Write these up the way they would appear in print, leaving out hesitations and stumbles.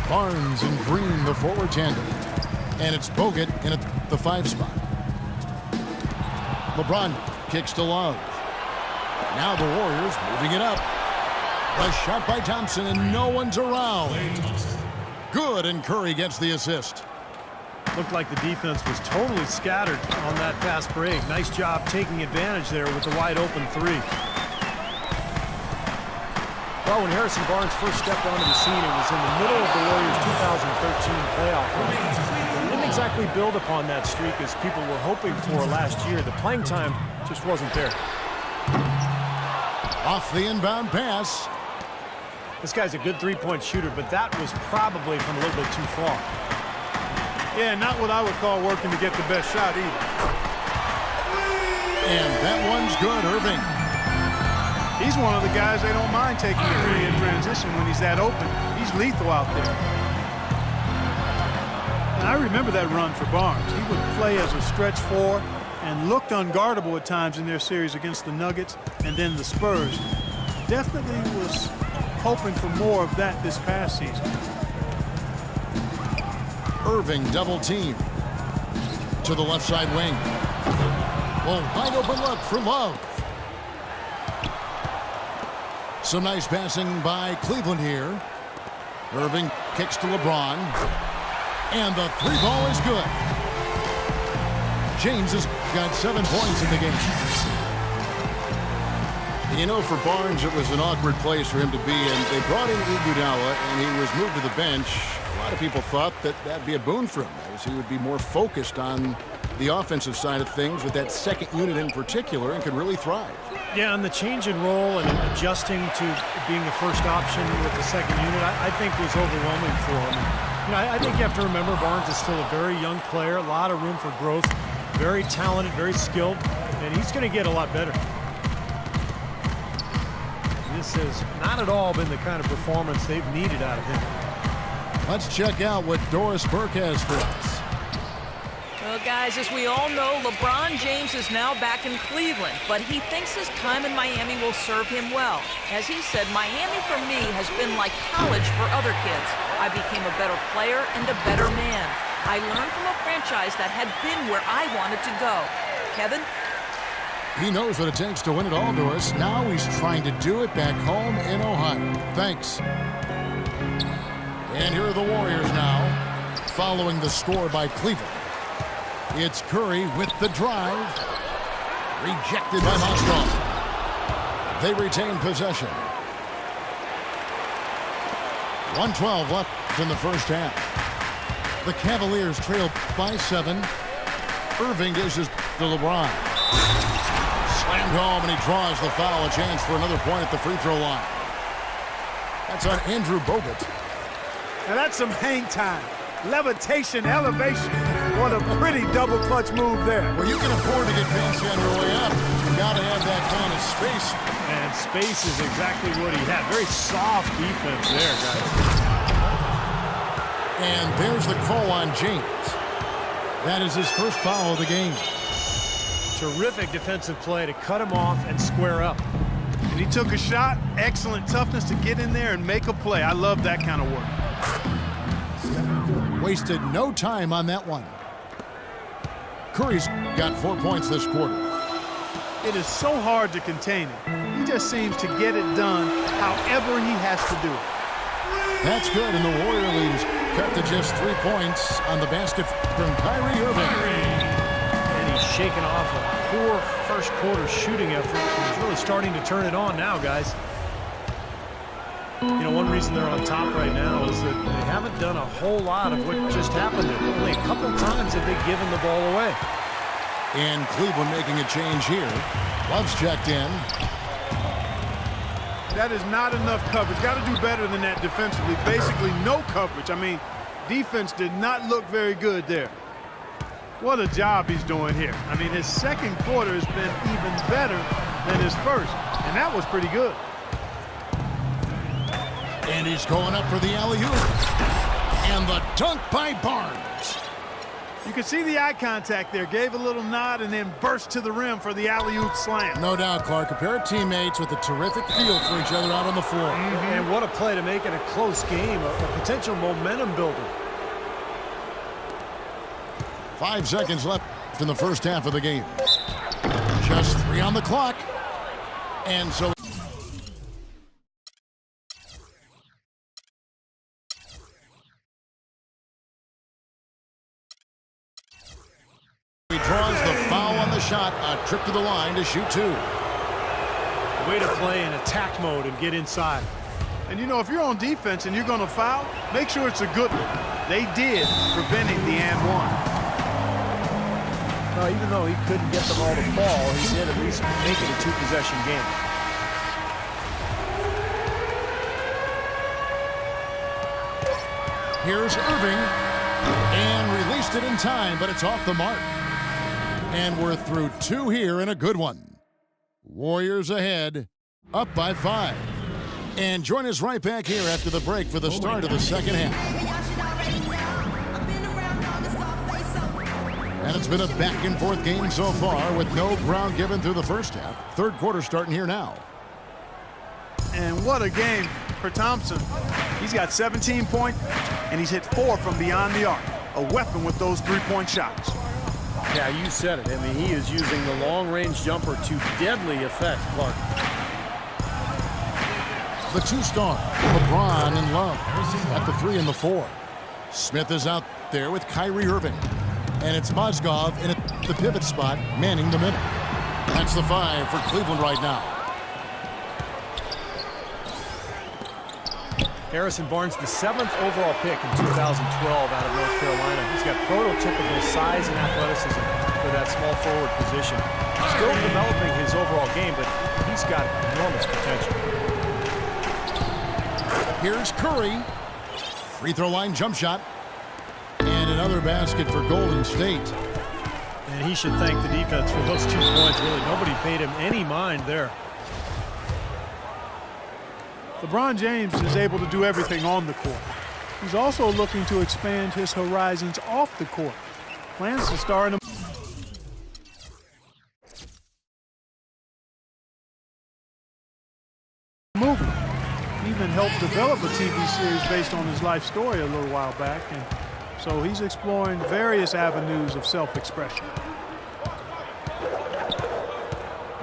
Barnes and Green, the forward tandem. And it's Bogut in at the 5 spot. LeBron kicks to Love. Now the Warriors moving it up. A shot by Thompson, and no one's around. Good, and Curry gets the assist. Looked like the defense was totally scattered on that fast break. Nice job taking advantage there with the wide open 3. Well, when Harrison Barnes first stepped onto the scene, it was in the middle of the Warriors' 2013 playoff run. They didn't exactly build upon that streak as people were hoping for last year. The playing time just wasn't there. Off the inbound pass. This guy's a good three-point shooter, but that was probably from a little bit too far. Yeah, not what I would call working to get the best shot either. And that one's good, Irving. He's one of the guys they don't mind taking a 3 in transition when he's that open. He's lethal out there. And I remember that run for Barnes. He would play as a stretch 4 and looked unguardable at times in their series against the Nuggets and then the Spurs. Definitely was hoping for more of that this past season. Irving double team to the left side wing. Well, wide open look for Love. Some nice passing by Cleveland here. Irving kicks to LeBron. And the 3 ball is good. James has got 7 points in the game. You know, for Barnes, it was an awkward place for him to be in. They brought in Iguodala, and he was moved to the bench. A lot of people thought that that'd be a boon for him, as he would be more focused on the offensive side of things with that second unit in particular and could really thrive. Yeah, and the change in role and adjusting to being the first option with the second unit, I think was overwhelming for him. You know, I think you have to remember Barnes is still a very young player, a lot of room for growth, very talented, very skilled, and he's going to get a lot better. This has not at all been the kind of performance they've needed out of him. Let's check out what Doris Burke has for us. Well, guys, as we all know, LeBron James is now back in Cleveland, but he thinks his time in Miami will serve him well. As he said, Miami for me has been like college for other kids. I became a better player and a better man. I learned from a franchise that had been where I wanted to go. Kevin? He knows what it takes to win it all, Doris. Now he's trying to do it back home in Ohio. Thanks. And here are the Warriors now, following the score by Cleveland. It's Curry with the drive. Rejected by Moscow. They retain possession. 1:12 left in the first half. The Cavaliers trail by 7. Irving dishes to LeBron. Slammed home, and he draws the foul. A chance for another point at the free throw line. That's on Andrew Bogut. Now that's some hang time. Levitation, elevation. What a pretty double clutch move there. Well, you can afford to get fancy on your way up. You got to have that kind of space. And space is exactly what he had. Very soft defense there, guys. And there's the call on James. That is his first foul of the game. Terrific defensive play to cut him off and square up. And he took a shot. Excellent toughness to get in there and make a play. I love that kind of work. Wasted no time on that one. Curry's got 4 points this quarter. It is so hard to contain him. He just seems to get it done however he has to do it. That's good, and the Warrior lead is cut to just 3 points on the basket from Kyrie Irving. And he's shaking off a poor first quarter shooting effort. He's really starting to turn it on now, guys. You know, one reason they're on top right now is that they haven't done a whole lot of what just happened there. Only a couple times have they given the ball away. And Cleveland making a change here. Love's checked in. That is not enough coverage. Got to do better than that defensively. Basically no coverage. I mean, defense did not look very good there. What a job he's doing here. I mean, his second quarter has been even better than his first, and that was pretty good. And he's going up for the alley-oop. And the dunk by Barnes. You could see the eye contact there. Gave a little nod and then burst to the rim for the alley-oop slam. No doubt, Clark. A pair of teammates with a terrific feel for each other out on the floor. And what a play to make it a close game, a potential momentum builder. 5 seconds left in the first half of the game. Just 3 on the clock. And so he draws the foul on the shot. A trip to the line to shoot 2. Way to play in attack mode and get inside. And you know, if you're on defense and you're going to foul, make sure it's a good one. They did, preventing the and one. Even though he couldn't get the ball to fall, he did at least make it a 2-possession game. Here's Irving. And released it in time, but it's off the mark. And we're through 2 here in a good one. Warriors ahead, up by 5. And join us right back here after the break for the start of the second half. And it's been a back-and-forth game so far with no ground given through the first half. Third quarter starting here now. And what a game for Thompson. He's got 17 points, and he's hit 4 from beyond the arc. A weapon with those 3-point shots. Yeah, you said it. I mean, he is using the long-range jumper to deadly effect, Clark. The 2-star, LeBron and Love at the 3 and the 4. Smith is out there with Kyrie Irving. And it's Mozgov in the pivot spot, manning the middle. That's the 5 for Cleveland right now. Harrison Barnes, the 7th overall pick in 2012 out of North Carolina. He's got prototypical size and athleticism for that small forward position. Still developing his overall game, but he's got enormous potential. Here's Curry. Free throw line jump shot. And another basket for Golden State. And he should thank the defense for those 2 points. Really, nobody paid him any mind there. LeBron James is able to do everything on the court. He's also looking to expand his horizons off the court. Plans to star in a movie. Even helped develop a TV series based on his life story a little while back. And so he's exploring various avenues of self-expression.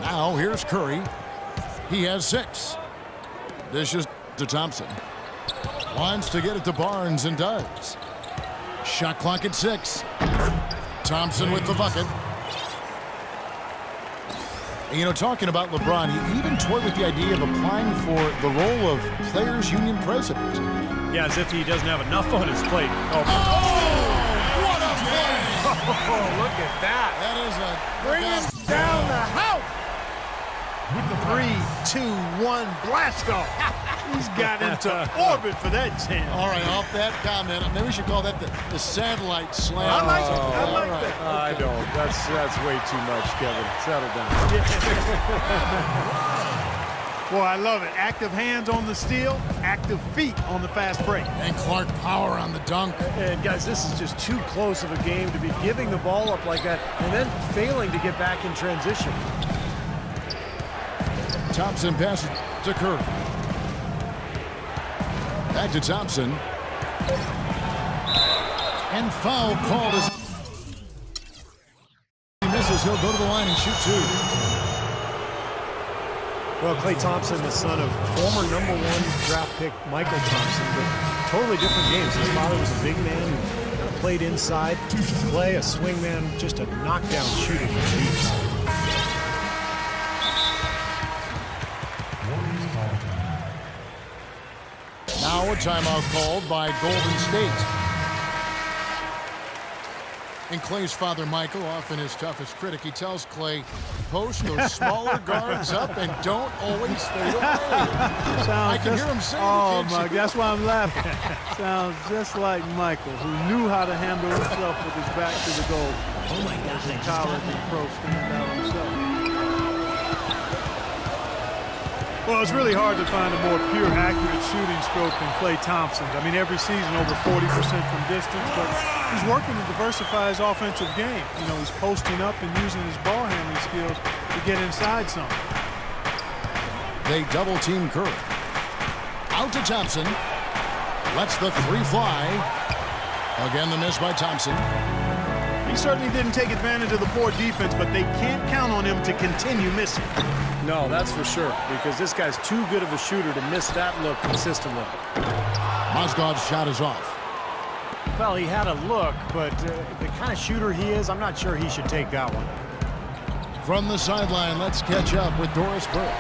Now here's Curry. He has 6. Dishes to Thompson. Wants to get it to Barnes and does. Shot clock at 6. Thompson with the bucket. And, you know, talking about LeBron, he even toyed with the idea of applying for the role of Players Union president. Yeah, as if he doesn't have enough on his plate. Oh, what a play! Oh, look at that. That is a... Bring him down the house! 3, 2, 1, blast off. He's got into orbit for that jam. All right, off that comment, maybe we should call that the satellite slam. I like that. I don't. That's way too much, Kevin. Settle down. Boy, I love it. Active hands on the steal, active feet on the fast break. And Clark power on the dunk. And guys, this is just too close of a game to be giving the ball up like that and then failing to get back in transition. Thompson passes to Curry. Back to Thompson. And foul called as he misses. He'll go to the line and shoot 2. Well, Klay Thompson, the son of former #1 draft pick Michael Thompson, but totally different games. His father was a big man who played inside. Klay, a swing man, just a knockdown shooter from deep. Now a timeout called by Golden State. And Klay's father, Michael, often his toughest critic, he tells Klay, post those smaller guards up and don't always fade away. I can hear him saying oh, my, that's why I'm laughing. Sounds just like Michael, who knew how to handle himself with his back to the goal. Oh, my God. In college and pro standout himself. Well, it's really hard to find a more pure, accurate shooting stroke than Klay Thompson's. I mean, every season over 40% from distance, but he's working to diversify his offensive game. You know, he's posting up and using his ball handling skills to get inside some. They double team Curry. Out to Thompson. Lets the three fly. Again, the miss by Thompson. He certainly didn't take advantage of the poor defense, but they can't count on him to continue missing. No, that's for sure, because this guy's too good of a shooter to miss that look consistently. Mozgov's shot is off. Well, he had a look, but the kind of shooter he is, I'm not sure he should take that one. From the sideline, let's catch up with Doris Burke.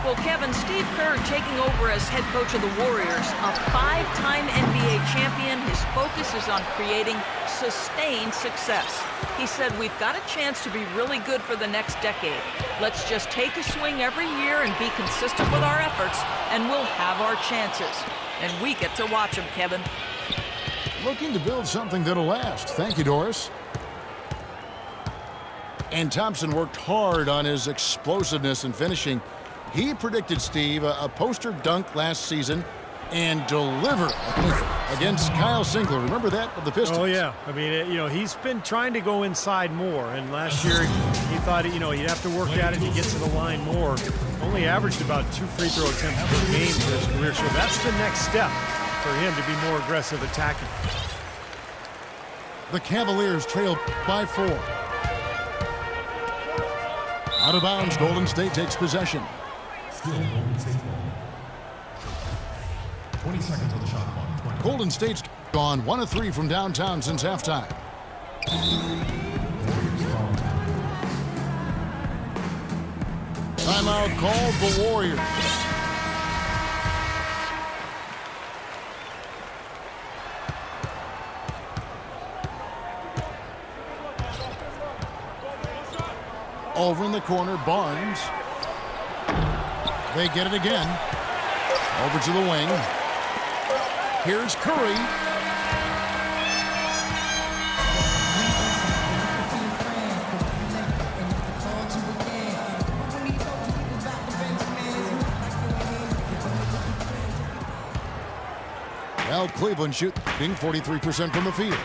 Well, Kevin, Steve Kerr taking over as head coach of the Warriors, a 5-time NBA champion. His focus is on creating sustained success. He said, we've got a chance to be really good for the next decade. Let's just take a swing every year and be consistent with our efforts, and we'll have our chances. And we get to watch them, Kevin. Looking to build something that'll last. Thank you, Doris. And Thompson worked hard on his explosiveness and finishing. He predicted, Steve, a poster dunk last season and delivered against Kyle Singler. Remember that with the Pistons? Oh, yeah. I mean, you know, he's been trying to go inside more, and last year he thought, you know, he'd have to work at it to get to the line more. Only averaged about 2 free throw attempts per game for his career, so that's the next step for him to be more aggressive attacking. The Cavaliers trail by 4. Out of bounds, Golden State takes possession. Still Golden State ball. 20 seconds on the shot clock. 20. Golden State's gone 1 of 3 from downtown since halftime. Timeout called the Warriors. Over in the corner, Barnes. They get it again. Over to the wing. Here's Curry. Well, Cleveland shooting 43% from the field.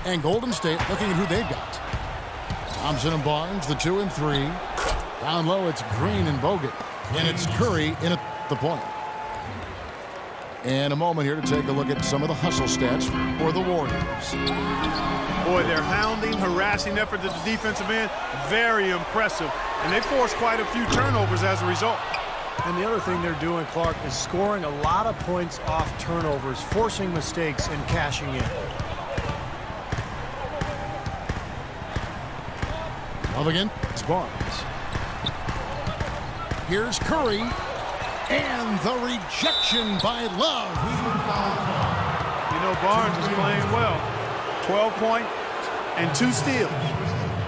And Golden State looking at who they've got. Thompson and Barnes, the 2 and 3. Down low, it's Green and Bogut. And it's Curry in at the point. And a moment here to take a look at some of the hustle stats for the Warriors. Boy, their hounding, harassing effort at the defensive end, very impressive. And they forced quite a few turnovers as a result. And the other thing they're doing, Clark, is scoring a lot of points off turnovers, forcing mistakes and cashing in. Love again, it's Barnes. Here's Curry, and the rejection by Love. You know, Barnes is playing well. 12 points and 2 steals.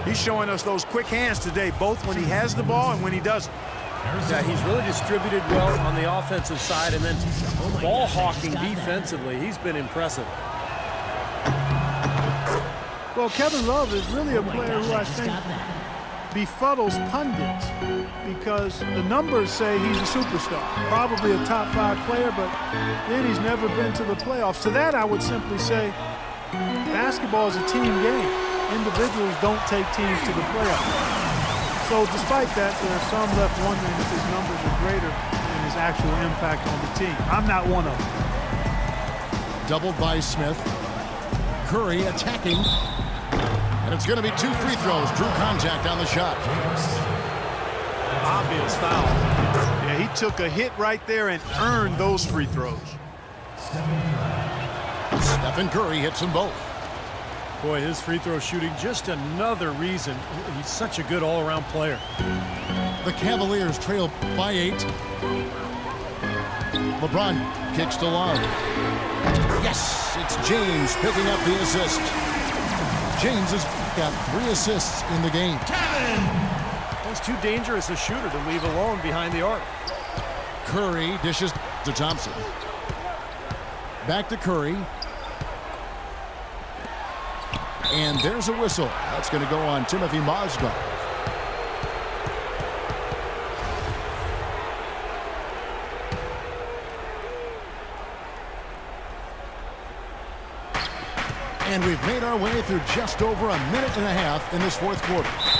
He's showing us those quick hands today, both when he has the ball and when he doesn't. Yeah, he's really distributed well on the offensive side, and then ball hawking defensively. He's been impressive. Well, Kevin Love is really a player who I think befuddles pundits because the numbers say he's a superstar, probably a top 5 player, but then he's never been to the playoffs. To that, I would simply say basketball is a team game. Individuals don't take teams to the playoffs. So despite that, there are some left wondering if his numbers are greater than his actual impact on the team. I'm not one of them. Doubled by Smith. Curry attacking. And it's going to be 2 free throws. Drew contact on the shot. Obvious foul. Yeah, he took a hit right there and earned those free throws. Stephen Curry hits them both. Boy, his free throw shooting, just another reason he's such a good all-around player. The Cavaliers trail by 8. LeBron kicks to Love. Yes, it's James picking up the assist. James has got 3 assists in the game. He's too dangerous a shooter to leave alone behind the arc. Curry dishes to Thompson. Back to Curry. And there's a whistle. That's going to go on Timothy Mozgov. And we've made our way through just over a minute and a half in this fourth quarter.